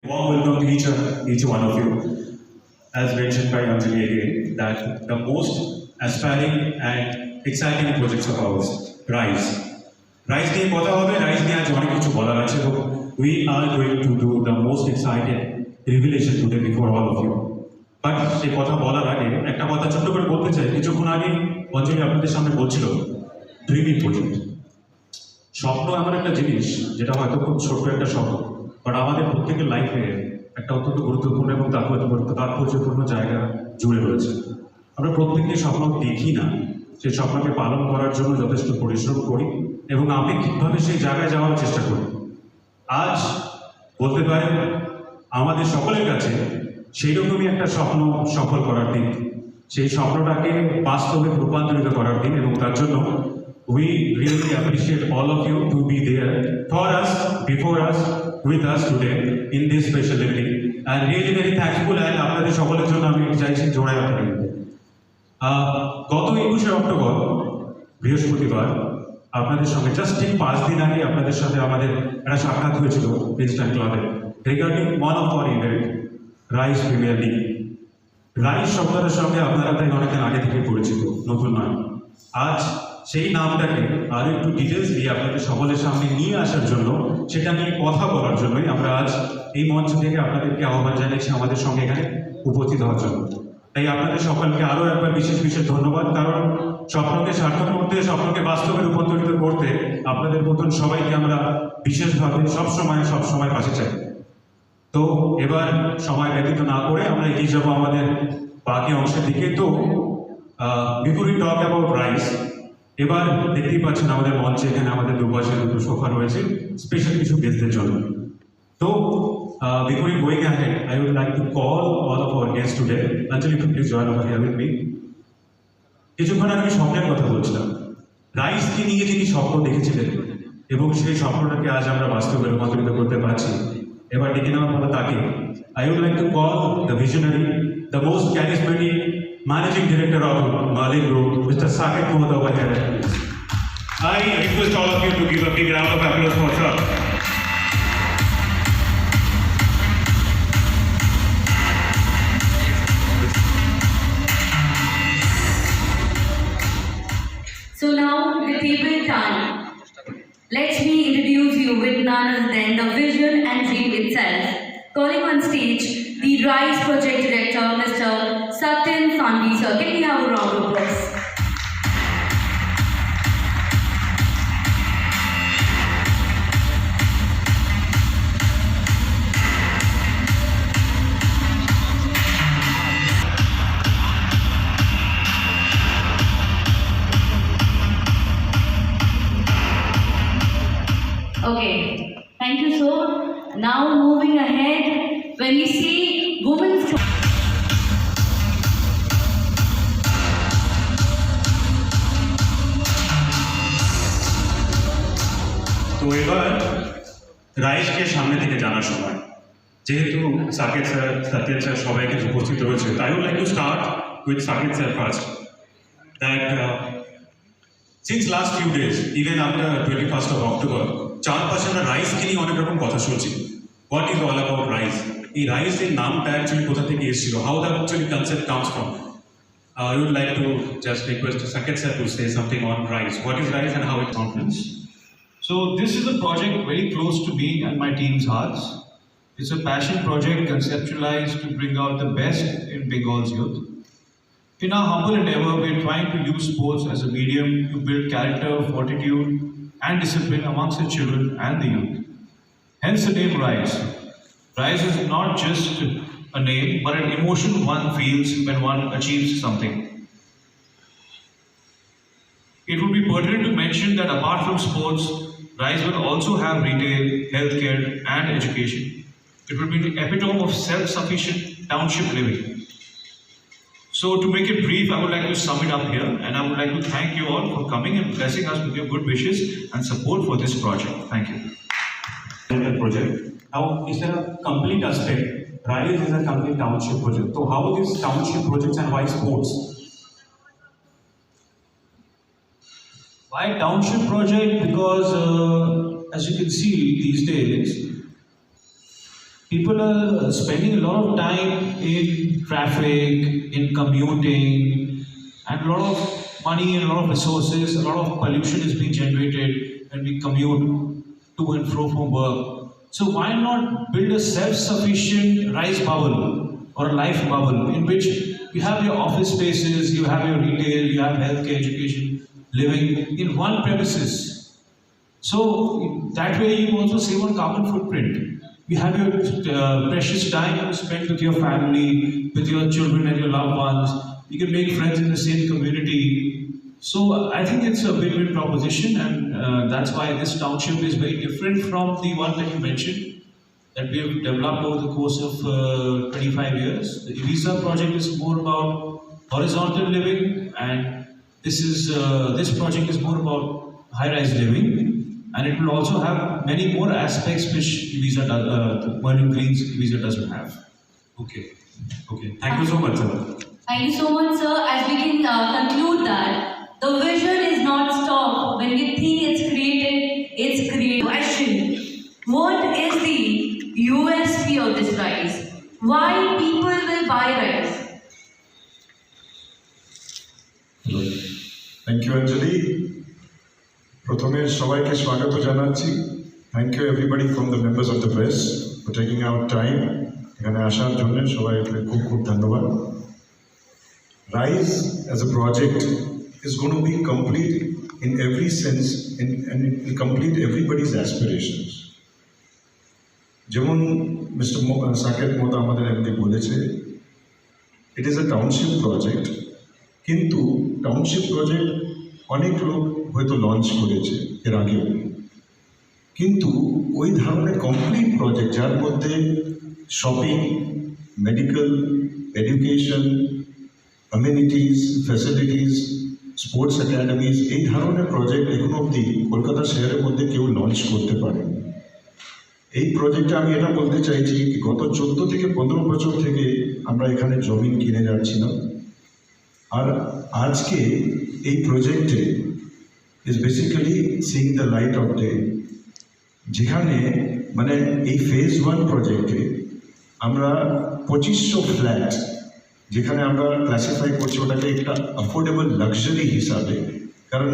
Warm welcome to each one of you. As mentioned by Anjali again, that the most aspiring and exciting projects of ours, RISE. RISE নিয়ে কথা হবে, RISE নিয়ে আজ অনেক কিছু বলার আছে, তো we are going to do the most excited revelation today before all of you. But সেই কথা বলার আগে একটা কথা ছোট্ট করে বলতে চাই, কিছুক্ষণ আগে অঞ্জলি আপনাদের সামনে বলছিল ড্রিমিং প্রজেক্ট। স্বপ্ন এমন একটা জিনিস যেটা হয়তো খুব ছোট্ট একটা স্বপ্ন, বাট আমাদের প্রত্যেকের লাইফে একটা অত্যন্ত গুরুত্বপূর্ণ এবং তাৎপর্যপূর্ণ জায়গা জুড়ে রয়েছে। আমরা প্রত্যেকেই স্বপ্ন দেখি না, সেই স্বপ্নকে পালন করার জন্য যথেষ্ট পরিশ্রম করি এবং আপেক্ষিকভাবে সেই জায়গায় যাওয়ার চেষ্টা করি। আজ বলতে পারেন আমাদের সকলের কাছে সেই রকমই একটা স্বপ্ন সফল করার দিন, সেই স্বপ্নটাকে বাস্তবে রূপান্তরিত করার দিন, এবং তার জন্য we really appreciate all of you to be there for us, before us, with us today in this special evening, and really very thankful. And আপনাদের সকলের জন্য আমি চাইছি জোড়ায় আপনাদের গত 21শে অক্টোবর বৃহস্পতিবার আপনাদের সঙ্গে জাস্ট ঠিক 5 দিন আগে আপনাদের সাথে আমাদের একটা সাক্ষাৎ হয়েছিল ইনস্ট্যান্ট ক্লাবে regarding one of our event rice premier league. Rice শব্দটার সঙ্গে আপনারা তাই অনেকদিন আগে থেকে পরিচিত, নতুন নয়। আজ সেই নামটাকে আরো একটু ডিটেলস দিয়ে আপনাদের সকলের সামনে নিয়ে আসার জন্য, সেটা নিয়ে কথা বলার জন্যই আমরা আজ এই মঞ্চ থেকে আপনাদেরকে আহ্বান জানিয়েছি আমাদের সঙ্গে এখানে উপস্থিত হওয়ার জন্য। তাই আপনাদের সকলকে আরও একবার বিশেষ বিশেষ ধন্যবাদ, কারণ স্বপ্নকে সার্থক করতে, স্বপ্নকে বাস্তবে রূপান্তরিত করতে আপনাদের মতন সবাইকে আমরা বিশেষভাবে সবসময় পাশে চাই। তো এবার সময় ব্যতীত না করে আমরা এগিয়ে যাবো আমাদের বাকি অংশের দিকে। তো before we talk about rice, এবার দেখতেই পাচ্ছেন আমাদের মঞ্চে এখানে আমাদের দুপাশে দুটো সোফা রয়েছে স্পেশাল কিছু গেস্টদের জন্য। তো before we going ahead, I would like to call all of our guest today. Anjali, please join over here with me. কিছুক্ষণ আগে আমি স্বপ্নের কথা বলছিলাম। রাইসকে নিয়ে যিনি স্বপ্ন দেখেছিলেন এবং সেই স্বপ্নটাকে আজ আমরা বাস্তবে রূপান্তরিত করতে পারছি, এবার ডেকে নেওয়ার পর তাকে I would like to call the visionary, the most charismatic Managing Director of Malin Group, Mr. Saket Mohd over here. I request all of you to give a big round of applause for sir. So now the table time. Let me introduce you with none other than the vision and dream itself. Calling on stage the RISE Project Director, Mr. Satyan Sanvi sir. Can we have a round of applause? Okay, thank you sir. Now moving ahead, when we see women's তো এবার রাইসকে সামনে থেকে জানার সময়, যেহেতু Saket sir, Satyen sir সবাইকে উপস্থিত রয়েছে, তাই would like to start with Saket sir first. That since last few days, even after 21st of October, চারপাশে আমরা রাইসকে নিয়ে অনেক রকম কথা শুনছি। What is all about rice? এই রাইসের নামটা অ্যাকচুয়ালি কোথা থেকে এসেছিল? How the actually concept comes from? I would like to just request Saket sir to say something on RISE. What is RISE and how it functions? So this is a project very close to me and my team's hearts. It's a passion project conceptualized to bring out the best in Bengal's youth. In our humble endeavor, we're trying to use sports as a medium to build character, fortitude, and discipline amongst the children and the youth. Hence the name RISE. RISE is not just a name, but an emotion one feels when one achieves something. It would be pertinent to mention that apart from sports, RISE will also have retail, healthcare, and education. It will be the epitome of self-sufficient township living. So to make it brief, I would like to sum it up here, and I would like to thank you all for coming and blessing us with your good wishes and support for this project. Thank you. Project. Now, is there a complete aspect? RISE is a complete township project. So how these township projects and why sports? Why township project? Because as you can see these days, people are spending a lot of time in traffic, in commuting, and a lot of money and a lot of resources, a lot of pollution is being generated when we commute to and fro from work. So why not build a self-sufficient rice bubble or a life bubble in which you have your office spaces, you have your retail, you have healthcare, education, living in one premises. So that way you also save on carbon footprint. You have your precious time to spend with your family, with your children and your loved ones. You can make friends in the same community. So I think it's a win-win proposition, and that's why this township is very different from the one that you mentioned that we have developed over the course of 25 years. The Ibiza project is more about horizontal living, and this project is more about high-rise living, and it will also have many more aspects which Ibiza does, the Merlin Greens Ibiza doesn't have. Okay. Okay. Thank you so much, sir. Thank you so much, sir. As we can conclude that the vision is not stopped when we think it's created, it's created. Question: what is the USP of this rice? Why people will buy rice? Thank you Anjali. প্রথমে সবাইকে স্বাগত জানাচ্ছি। Thank you everybody from the members of the press for taking out time এখানে আসার জন্য সবাইকে খুব খুব ধন্যবাদ। Rise as a project is going to be complete in every sense and it will complete everybody's aspirations. যেমন mister Saket মোতা আমাদের এমনি বলেছে, it is a township project, কিন্তু টাউনশিপ প্রজেক্ট অনেক লোক হয়তো লঞ্চ করেছে এর আগেও, কিন্তু ওই ধরনের কমপ্লিট প্রজেক্ট যার মধ্যে shopping, medical, education, amenities, facilities, sports academies, এই ধরনের প্রজেক্ট এখন অবধি কলকাতা শহরের মধ্যে কেউ লঞ্চ করতে পারে। এই প্রজেক্টে আমি এটা বলতে চাইছি কি গত 14 থেকে 15 বছর থেকে আমরা এখানে জমিন কিনে যাচ্ছিলাম, আর আজকে এই প্রজেক্টে is basically seeing the light off day, যেখানে মানে এই ফেজ 1 প্রজেক্টে আমরা 2500 ফ্ল্যাট, যেখানে আমরা ক্লাসিফাই করছি ওটাকে একটা অ্যাফোর্ডেবল লাক্সারি হিসাবে, কারণ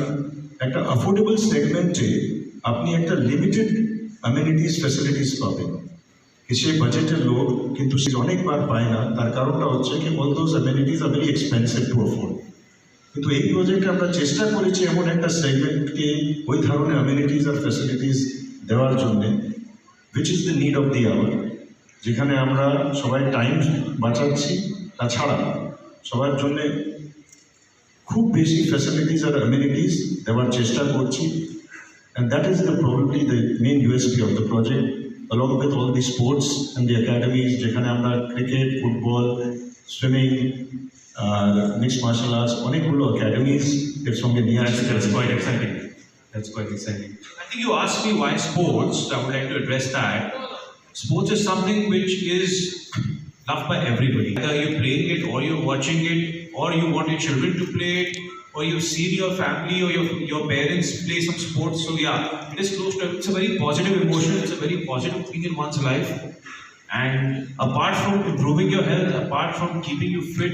একটা অ্যাফোর্ডেবল সেগমেন্টে আপনি একটা লিমিটেড অ্যামেনিটিস ফ্যাসিলিটিস পাবেন, কি সে বাজেটের লোক কিন্তু সে অনেকবার পায় না। তার কারণটা হচ্ছে কি all those amenities are very expensive to afford. কিন্তু এই প্রজেক্টে আমরা চেষ্টা করেছি এমন একটা সেগমেন্টকে ওই ধরনের অ্যামেনিটিস আর ফ্যাসিলিটিস দেওয়ার জন্যে which is the need of the hour, যেখানে আমরা সবাই টাইম বাঁচাচ্ছি, তাছাড়া সবার জন্যে খুব বেশি ফ্যাসিলিটিস আর অ্যামেনিটিস দেওয়ার চেষ্টা করছি। And that is probably the main USP of the project, along with all the sports and the academies, যেখানে আমরা cricket, football, swimming, mixed martial arts, অনেকগুলো একাডেমিজ এর সঙ্গে নিয়ে আসছি। That's quite exciting. That's quite exciting. I think you asked me why sports, so I would like to address that. Sports is something which is loved by everybody. Whether you're playing it or you're watching it or you want your children to play it or you've seen your family or your parents play some sports. So yeah, it is close to, it's a very positive emotion, it's a very positive thing in one's life. And apart from improving your health, apart from keeping you fit,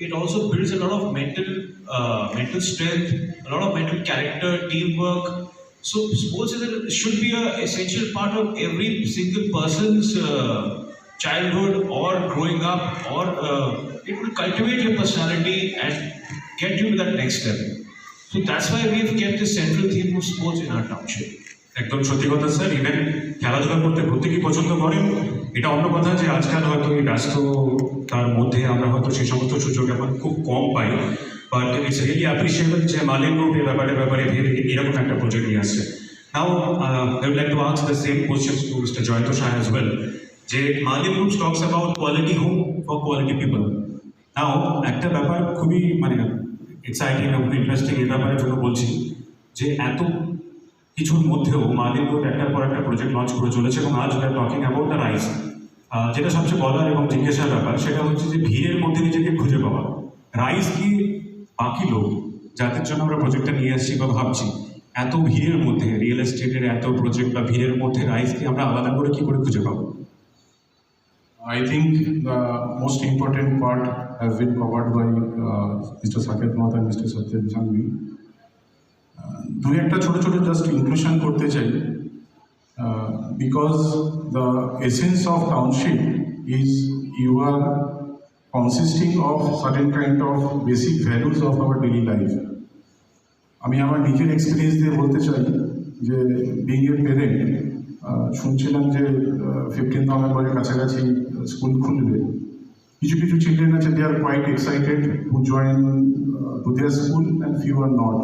it also builds a lot of mental strength, a lot of mental character, teamwork. So sports should be an essential part of every single person's childhood or growing up, or it will cultivate your personality and get you to that next level. So that's why we've kept the central theme of sports in our township. একদম সত্যি কথা sir, even খেলাধুলা করতে প্রত্যেকেই পছন্দ করেন। এটা অন্য কথা যে আজকাল হয়তো এই ব্যস্ততার মধ্যে আমরা হয়তো সেই সমস্ত সুযোগ এখন খুব কম পাই, বাট ইটস রিয়েলি অ্যাপ্রিসিয়েবল যে মালিন গ্রুপ এই ব্যাপারে ভেবে এরকম একটা প্রজেক্ট নিয়ে আসছে। Now I would like to ask the same questions to mister Jayanta Shah as well, যে Merlin group talks about quality home for quality people. Now একটা ব্যাপার খুবই মানে এক্সাইটিং এবং ইন্টারেস্টিং, এই ব্যাপারের জন্য বলছি যে এত কিছুর মধ্যেও মালিন গ্রুপ একটার পর একটা প্রজেক্ট লঞ্চ করে চলেছে, এবং আজ we are talking about the rice. যেটা সবচেয়ে বলার এবং জিজ্ঞাসার ব্যাপার সেটা হচ্ছে যে ভিড়ের মধ্যে নিজেকে খুঁজে পাওয়া। রাইস কি বাকি লোক যাদের জন্য আমরা প্রজেক্টটা নিয়ে আসছি বা ভাবছি, এত ভিড়ের মধ্যে রিয়েল এস্টেটের এত প্রজেক্ট বা ভিড়ের মধ্যে রাইসকে আমরা আলাদা করে কি করে খুঁজে পাবো? I think the most important part has been covered by Mr. Saket Nath and Mr. Satyam Sangvi. দুই একটা ছোট ছোট জাস্ট ইনক্লুশন করতে চাই because the essence of township is you are consisting of certain kind of basic values of our daily life. আমি আমার নিজের experience দিয়ে বলতে চাই যে বিং এ পেরেন্ট শুনছিলাম যে 15th নভেম্বরের কাছাকাছি স্কুল খুলবে। কিছু কিছু চিলড্রেন আছে they are quite excited to join to their school and few are not.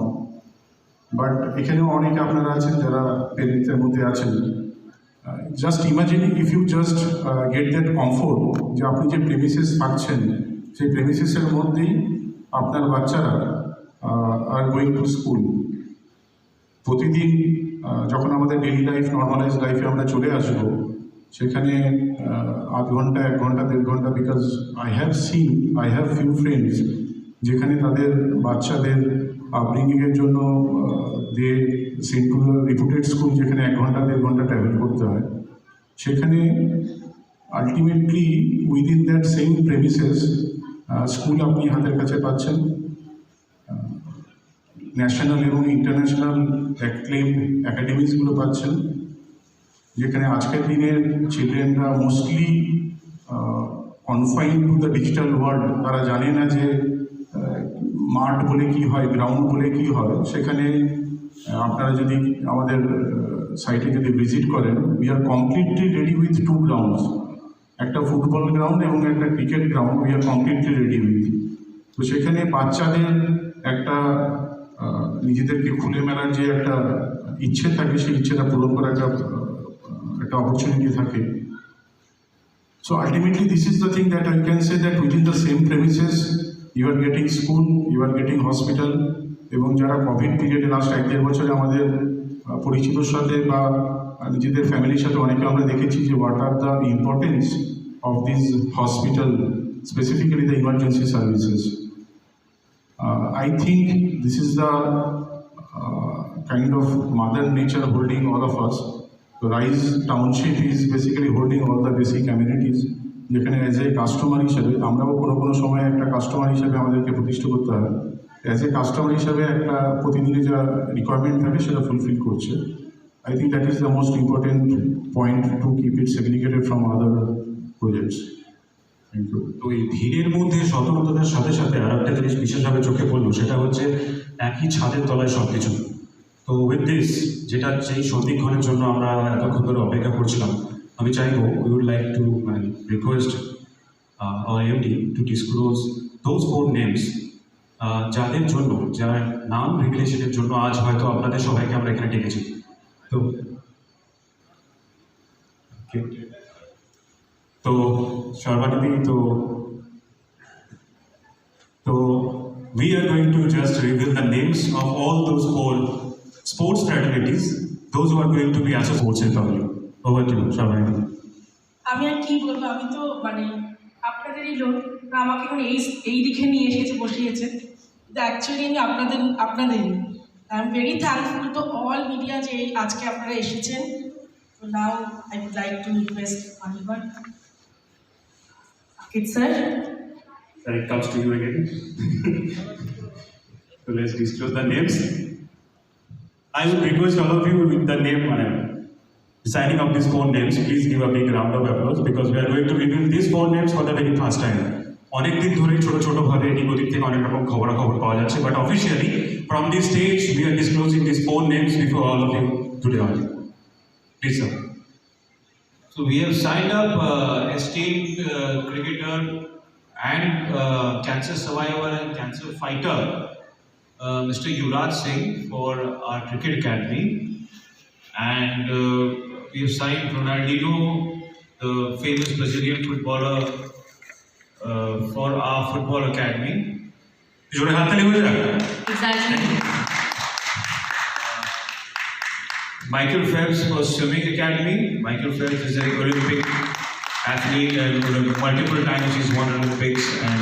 But এখানেও অনেকে আপনারা আছেন যারা পেরেন্টসের মধ্যে আছেন। Just imagine if you just get that comfort যে আপনি যে প্রেমিসেস থাকছেন সেই প্রেমিসেসের মধ্যেই আপনার বাচ্চারা আর গোয়িং টু স্কুল। প্রতিদিন যখন আমাদের ডেইলি লাইফ নর্মালাইজ লাইফে আমরা চলে আসবো সেখানে আধ ঘন্টা 1 ঘন্টা 1.5 ঘন্টা, because I have few friends যেখানে তাদের বাচ্চাদের আপব্রিঙ্গিংয়ের জন্য they sent to reputed school যেখানে 1 ঘন্টা 1.5 ঘন্টা ট্রাভেল করতে হয়। সেখানে ultimately within that same premises school আপনি হাতের কাছে পাচ্ছেন, ন্যাশনাল এবং ইন্টারন্যাশনাল অ্যাক্লেম অ্যাকাডেমিক্সগুলো পাচ্ছেন, যেখানে আজকের দিনের চিলড্রেনরা mostly confined to the digital world. তারা জানে না যে মাঠ বলে কী হয়, গ্রাউন্ড বলে কী হয়। সেখানে আপনারা যদি আমাদের সাইটে যদি ভিজিট করেন, we are completely ready with 2 grounds, একটা ফুটবল গ্রাউন্ড এবং একটা cricket ground we are completely ready with. তো সেখানে বাচ্চাদের একটা নিজেদেরকে খুলে মেলার যে একটা ইচ্ছে থাকে সেই ইচ্ছেটা পূরণ করার একটা অপরচুনিটি থাকে। So ultimately this is the thing that I can say, that within the same premises you are getting school, you are getting hospital। এবং যারা কোভিড পিরিয়ডে লাস্ট 1-1.5 বছরে আমাদের পরিচিতর সাথে বা নিজেদের ফ্যামিলির সাথে অনেকে আমরা দেখেছি যে what are the importance of this hospital, specifically the emergency services. I think this is the kind of mother nature holding all of us. The RISE Township is basically holding all the basic amenities, যেখানে as a customer হিসাবে আমরাও কোনো সময় একটা customer হিসাবে আমাদেরকে প্রতিষ্ঠা করতে হয়। অ্যাজ এ কাস্টমার হিসাবে একটা প্রতিদিনের যা রিকোয়ারমেন্ট থাকে সেটা ফুলফিল করছে। I think that is the most important point to keep it segregated from other projects. Thank you. তো এই ভিড়ের মধ্যে সতর্কতার সাথে সাথে আর একটা জিনিস বিশেষভাবে চোখে পড়লো, সেটা হচ্ছে একই ছাদের তলায় সব কিছু। তো উইথ দিস, যেটা সেই সন্ধিক্ষণের জন্য আমরা এতক্ষণ ধরে অপেক্ষা করছিলাম, আমি চাইবো we would like to request our MD to disclose those 4 names যাদের জন্য, যার নাম রেগুলেশনের জন্য আজ হয়তো আপনাদের সবাইকে আমরা এখানে ডেকেছি। তো তো সর্বানন্দী, তো we are going to just reveal the names of all those 4 sports fraternities, those who are going to be as sports in public. Over to you, Sharmanandi. আমি আর কি বলবো, আমি তো মানে আপনাদেরই লোক, আমাকে এখন এই দিকে নিয়ে এসেছে বসিয়েছে, কিন্তু অ্যাকচুয়ালি আমি আপনাদেরই। I am very thankful to all media যে আজকে আপনারা এসেছেন। তো now I would like to request আনিবার Saket sir. Sir, it comes to you again. So let's disclose the names. I would request all of you with the name, signing of these 4 names, please give a big round of applause, because we are going to reveal these 4 names for the very first time. অনেকদিন ধরেই ছোট এদিক ওদিক থেকে অনেক রকম খবরাখবর পাওয়া যাচ্ছে, but officially from this stage we are disclosing this 4 names before all of you today only. Please, sir. So we have signed up esteemed cricketer and cancer survivor and cancer fighter, Mr. Yuvraj Singh, for our cricket academy, and we have signed Ronaldinho, the famous Brazilian footballer, for our football academy. Exactly. Michael Phelps for swimming academy. Michael Phelps is an Olympic athlete and multiple times he's won Olympics and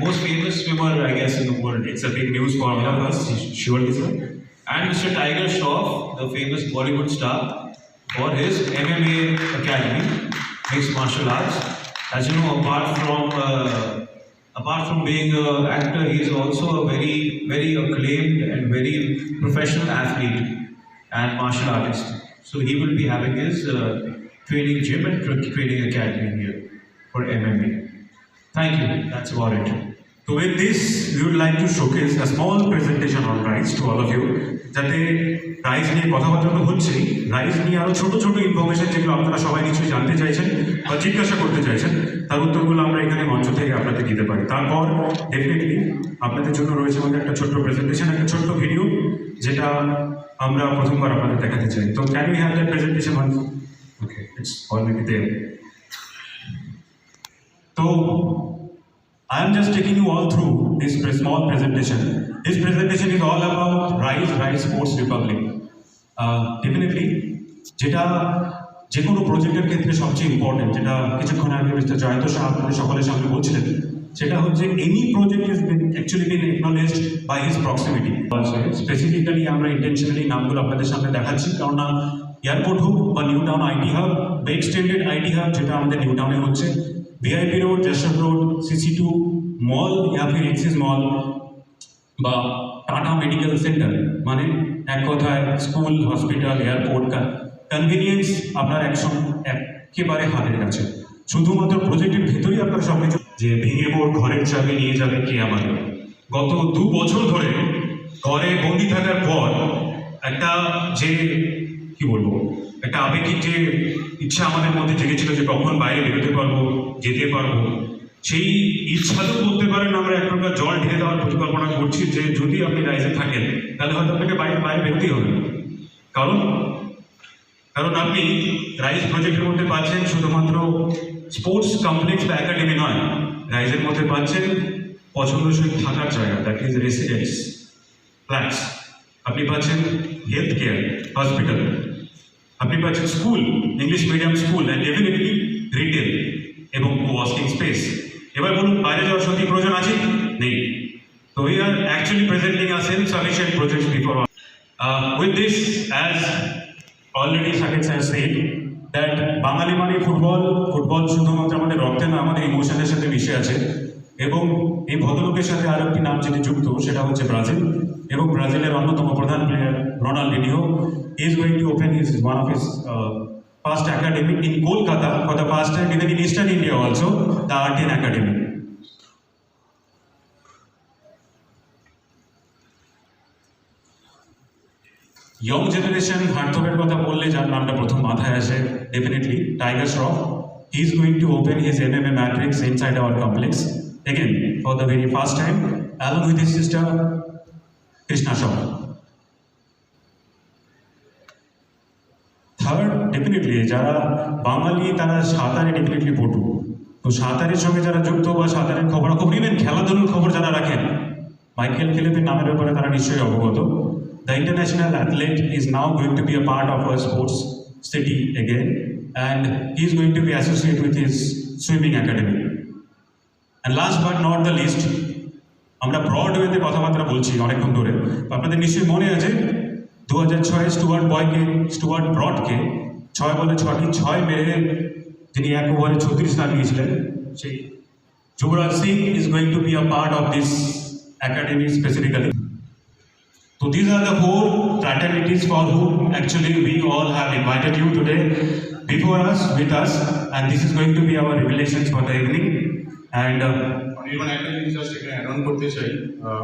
most famous swimmer, I guess, in the world. It's a big news for all of us, surely, sir. And Mr. Tiger Shroff, the famous Bollywood star, for his MMA academy, mixed martial arts. As you know, apart from being an actor, he is also a very acclaimed and very professional athlete and martial artist. So he will be having his training gym and training academy here for MMA. Thank you. That's about it. So with this, we would like to showcase a small presentation on RISE to all of you. যাতে rise নিয়ে কথাবার্তা তো হচ্ছেই, rise নিয়ে আরও ছোটো ছোটো information যেগুলো আপনারা সবাই নিশ্চয়ই জানতে চাইছেন বা জিজ্ঞাসা করতে চাইছেন, তার উত্তরগুলো আমরা এখানে মঞ্চ থেকে আপনাদের দিতে পারি। তারপর ডেফিনেটলি আপনাদের জন্য রয়েছে আমাদের একটা ছোট্ট প্রেজেন্টেশন, একটা ছোট্ট ভিডিও, যেটা আমরা প্রথমবার আপনাদের দেখাতে চাই। তো can we have that presentation one? Okay, it's already there. তো I am just taking you all through this small presentation. This presentation is all about RISE Sports Republic. Definitely, যেটা যে কোনো প্রজেক্টের ক্ষেত্রে সবচেয়ে ইম্পর্টেন্ট, যেটা কিছুক্ষণ আগে মিস্টার জয়ন্ত শাহ আপনাদের সকলের সামনে বলছিলেন, সেটা হচ্ছে any project is actually been acknowledged by his proximity. Specifically আমরা ইন্টেনশনালি নামগুলো আপনাদের সামনে দেখাচ্ছি, কারণ না এয়ারপোর্ট হোক বা নিউ টাউন আইটি হাব বা এক্সটেন্ডেড আইটি হাব যেটা আমাদের নিউ টাউনে হচ্ছে, VIP road, Jessore road, CC2 mall या फिर एक्सिस মল বা টাটা মেডিকেল সেন্টার, মানে এক কথায় স্কুল, হসপিটাল, এয়ারপোর্ট, কনভিনিয়েন্স আপনার একেবারে হাতের কাছে। শুধুমাত্র প্রজেক্টের ভেতরেই আপনার সব কিছু, যে ভেঙে পড় ঘরের চাবি নিয়ে যাবে কে আমাদের। গত 2 বছর ধরে ঘরে বন্দি থাকার পর একটা যে কি বলবো, একটা আবেগিক যে ইচ্ছা আমাদের মধ্যে জেগেছিল যে কখন বাইরে বেরোতে পারবো, যেতে পারবো, সেই ইচ্ছাতেও বলতে পারেন আমরা এক প্রকার জল ঢেলে দেওয়ার পরিকল্পনা করছি যে যদি আপনি রাইজে থাকেন তাহলে হয়তো আপনাকে বাইরে বেরোতেই হবে। কারণ আপনি রাইজ প্রজেক্টের মধ্যে পাচ্ছেন শুধুমাত্র স্পোর্টস কমপ্লেক্স বা একাডেমি নয়, রাইজের মধ্যে পাচ্ছেন পছন্দসই থাকার জায়গা, দ্যাট ইজ রেসিডেন্স ফ্ল্যাটস, আপনি পাচ্ছেন হেলথ কেয়ার হসপিটাল, আপনি পাচ্ছেন school, English medium school and definitely retail এবং ওয়ার্কিং স্পেস। এবার বলুন, বাইরে যাওয়ার সত্যি প্রয়োজন আছে? নেই। তো we are actually presenting a self sufficient project before. With this, as already Sakib sir said, that Bangali মানে ফুটবল শুধুমাত্র আমাদের রক্তে না, আমাদের ইমোশনের সাথে মিশে আছে। এবং এই ভদ্রলোকের সাথে আরও একটি নাম যেটি যুক্ত, সেটা হচ্ছে ব্রাজিল, এবং ব্রাজিলের অন্যতম প্রধান player রোনাল্ডিনিও is going to open one of his first academy in Kolkata for the first time, even in Eastern India also, the Artin Academy. Young generation হার্থবের কথা বললে যার নামটা প্রথম মাথায় আসে, definitely tiger Shroff. He is going to open his MMA matrix inside our complex again for the very first time, along with his sister Krishna Shah. Third, definitely যারা বাঙালি তারা সাঁতারে ডেফিনেটলি পটু, তো সাঁতারের সঙ্গে যারা যুক্ত বা সাঁতারের খবরাখবর, ইভেন খেলাধুলোর খবর যারা রাখেন, মাইকেল ফিলিপের নামের ব্যাপারে তারা নিশ্চয়ই অবগত। The international athlete is now going to be a part of our sports city again, and he is going to be associate with his swimming academy. And last but not the least, আমরা ব্রডওয়েতে কথাবার্তা বলছি অনেকক্ষণ ধরে, আপনাদের নিশ্চয়ই মনে আছে 2006 স্টুয়ার্ট ব্রডকে 6 বলে 6টি 6 মেরে যিনি 1 ওভারে 36 রান নিয়েছিলেন, সেই Yuvraj Singh is going to be a part of this academy specifically. So these are the 4 fraternities for whom actually we all have invited you today before us, with us, and this is going to be our revelations for the evening. And even I can just add on করতে চাই,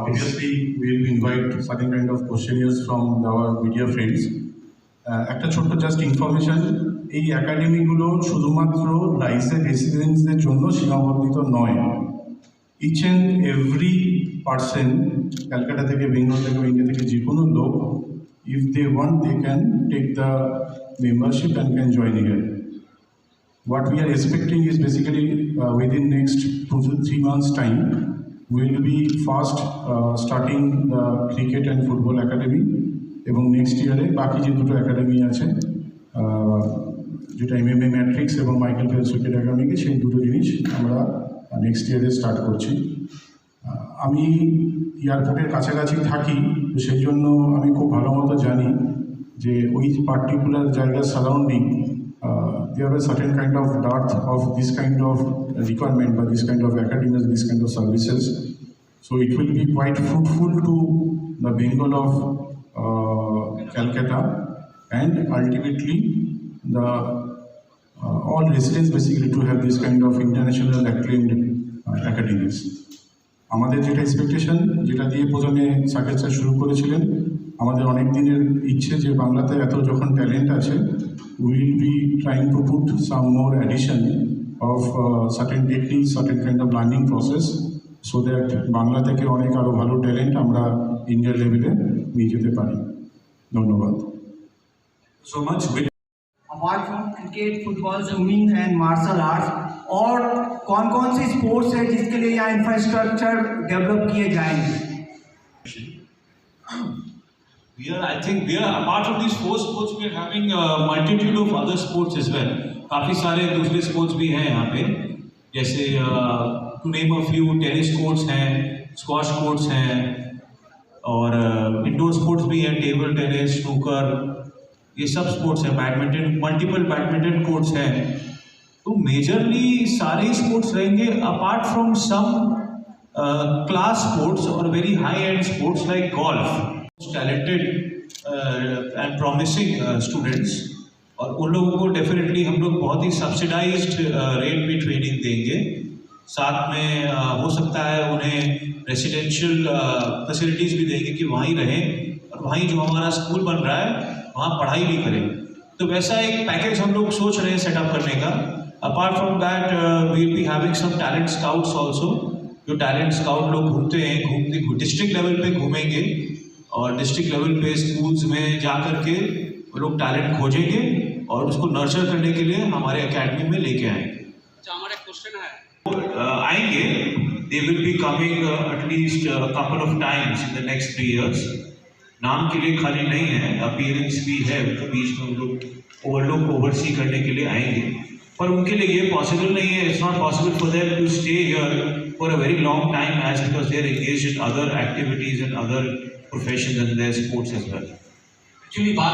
obviously we will invite certain kind of questionnaires from our media friends. একটা ছোট্ট just information, এই একাডেমিগুলো শুধুমাত্র রাইজের রেসিডেন্টসদের জন্য সীমাবদ্ধিত নয়। Each and every person, Calcutta থেকে, বেঙ্গল থেকে, ইন্ডিয়া থেকে যে কোনো লোক, if they want they can take the membership and can join here. What we are expecting is basically within next 2 to 3 months time, we will be fast starting the cricket and football academy, এবং next ইয়ারে বাকি যে দুটো academy আছে, যেটা MMA matrix এবং Michael fails cricket academy, সেই দুটো জিনিস আমরা নেক্সট ইয়ারে স্টার্ট করছি। আমি এয়ারপোর্টের কাছাকাছি থাকি, তো সেই জন্য আমি খুব ভালো মতো জানি যে ওই পার্টিকুলার জায়গার surrounding there were certain kind of dearth of this kind of requirement by this kind of academics, this kind of services. So it will be quite fruitful to the Bengal of Calcutta, and ultimately the all residents basically to have this kind of international acclaimed academics. আমাদের যেটা expectation, যেটা দিয়ে প্রথমে Saket sir শুরু করেছিলেন, আমাদের অনেক দিনের ইচ্ছে যে বাংলাতে এত যখন ট্যালেন্ট আছে, will be trying to put some more addition of certain technique, certain kind of learning process, so that Bangla থেকে অনেক আরও ভালো ট্যালেন্ট আমরা ইন্ডিয়া লেভেলে নিয়ে যেতে পারি। ধন্যবাদ। So much with apart from cricket, football, swimming and martial arts, और कौन कौन सी स्पोर्ट्स है जिसके लिए यहाँ इंफ्रास्ट्रक्चर डेवलप किए जाएंगे? I think apart from these 4 sports, we are having a multitude of other sports as well. काफ़ी सारे दूसरे स्पोर्ट्स भी हैं यहाँ पे, जैसे to name a few, tennis courts हैं, स्क्वाश कोर्ट्स हैं, और इंडोर स्पोर्ट्स भी हैं, टेबल टेनिस, स्नूकर, ये सब स्पोर्ट्स हैं। बैडमिंटन, मल्टीपल बैडमिंटन कोर्ट्स हैं। तो मेजरली सारे ही स्पोर्ट्स रहेंगे, apart from some class sports और very high end sports like golf. Talented and promising students, और उन लोगों को डेफिनेटली हम लोग बहुत ही सब्सिडाइज्ड रेट पे ट्रेनिंग देंगे। साथ में हो सकता है उन्हें रेसिडेंशियल फैसिलिटीज़ भी देंगे कि वहीं रहें, और वहीं जो हमारा स्कूल बन रहा है वहाँ पढ़ाई भी करें। तो वैसा एक पैकेज हम लोग सोच रहे हैं सेटअप करने का। Apart from that we will be having some talent scouts also. जो टैलेंट स्काउट लोग घूमते हैं, डिस्ट्रिक्ट लेवल पे घूमेंगे, और डिस्ट्रिक्ट लेवल पे स्कूल्स में जा कर के वो लोग टैलेंट खोजेंगे और उसको नर्चर करने के लिए हमारे एकेडमी में लेके आएंगे। अच्छा, हमारा क्वेश्चन है आएंगे, they will be coming at least couple of times in the next 3 years। नाम के लिए खाली नहीं है, अपीयरेंस भी है, तो बीच में हम लोग ओवरसी करने के लिए आएंगे, पर उनके लिए ये पॉसिबल नहीं है। It's not possible for them to stay here for a very long time, as because they are engaged in other activities and other professions and their sports as well. Actually बात